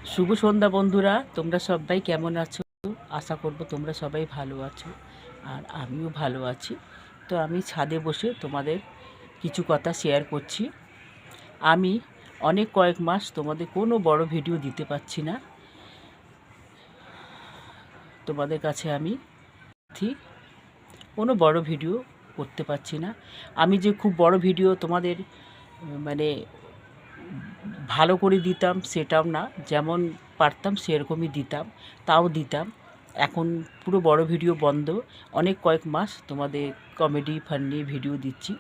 শুভ সন্ধ্যা বন্ধুরা, তোমরা সবাই কেমন আছো? আশা করব তোমরা সবাই ভালো আছো, আর আমিও ভালো আছি। তো আমি ছাদে বসে তোমাদের কিছু কথা শেয়ার করছি। আমি কয়েক মাস তোমাদের কোনো বড় ভিডিও দিতে পারছি না। তোমাদের কাছে আমি ঠিক কোনো বড় ভিডিও করতে পারছি না। আমি যে খুব বড় ভিডিও তোমাদের মানে ভালো করে দিতাম সেটাও না, যেমন পারতাম সেরকমই দিতাম, তাও দিতাম। এখন পুরো বড় ভিডিও বন্ধ। কয়েক মাস তোমাদের কমেডি ফান্নি ভিডিও দিচ্ছি।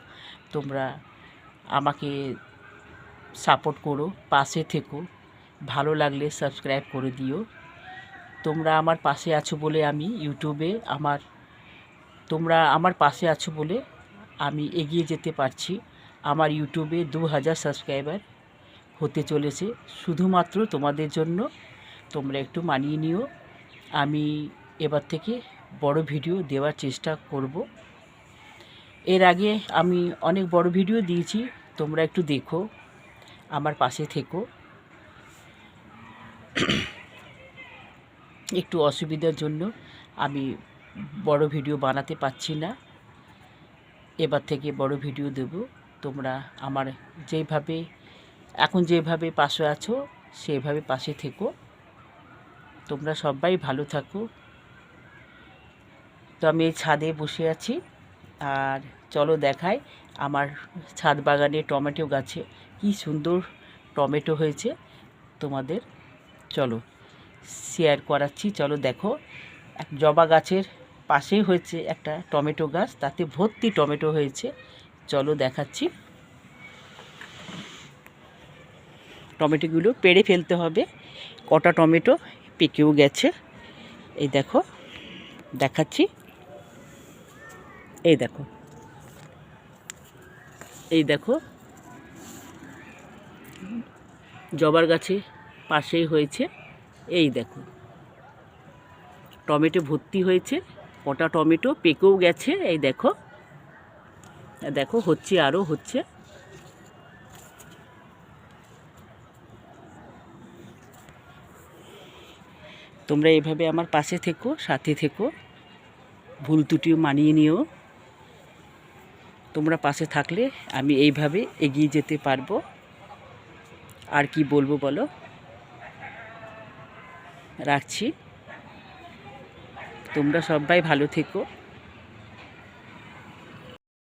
তোমরা আমাকে সাপোর্ট করো, পাশে থেকো। ভালো লাগলে সাবস্ক্রাইব করে দিও। তোমরা আমার পাশে আছো বলে আমি ইউটিউবে তোমরা আমার পাশে আছো বলে আমি এগিয়ে যেতে পারছি। আমার ইউটিউবে 2000 সাবস্ক্রাইবার হতে চলেছে, শুধুমাত্র তোমাদের জন্য। তোমরা একটু মানিয়ে নিও। আমি এবার থেকে বড় ভিডিও দেওয়ার চেষ্টা করব। এর আগে আমি অনেক বড় ভিডিও দিয়েছি, তোমরা একটু দেখো, আমার পাশে থেকো। একটু অসুবিধার জন্য আমি বড় ভিডিও বানাতে পারছি না। এবার থেকে বড় ভিডিও দেব। তোমরা আমার যেভাবে পাশে আছো সেভাবে পাশে থেকো। তোমরা সবাই ভালো থাকো। তো আমি এই ছাদে বসে আছি, আর চলো দেখাই আমার ছাদ বাগানে টমেটো গাছে কি সুন্দর টমেটো হয়েছে। তোমাদের চলো শেয়ার করাচ্ছি। চলো দেখো, এক জবা গাছের পাশেই হয়েছে একটা টমেটো গাছ, তাতে ভর্তি টমেটো হয়েছে। চলো দেখাচ্ছি। টমেটোগুলো পেড়ে ফেলতে হবে, কটা টমেটো পেকেও গেছে। এই দেখো, দেখাচ্ছি। এই দেখো, এই দেখো, জবার গাছে পাশেই হয়েছে। এই দেখো, টমেটো ভর্তি হয়েছে, কটা টমেটো পেকেও গেছে। এই দেখো, দেখো হচ্ছে, আরও হচ্ছে। তোমরা এভাবে আমার পাশে থেকো, সাথে থেকো, ভুল ত্রুটিও মানিয়ে নিও। তোমরা পাশে থাকলে আমি এইভাবে এগিয়ে যেতে পারবো। আর কি বলবো বলো, রাখছি। তোমরা সবাই ভালো থেকো।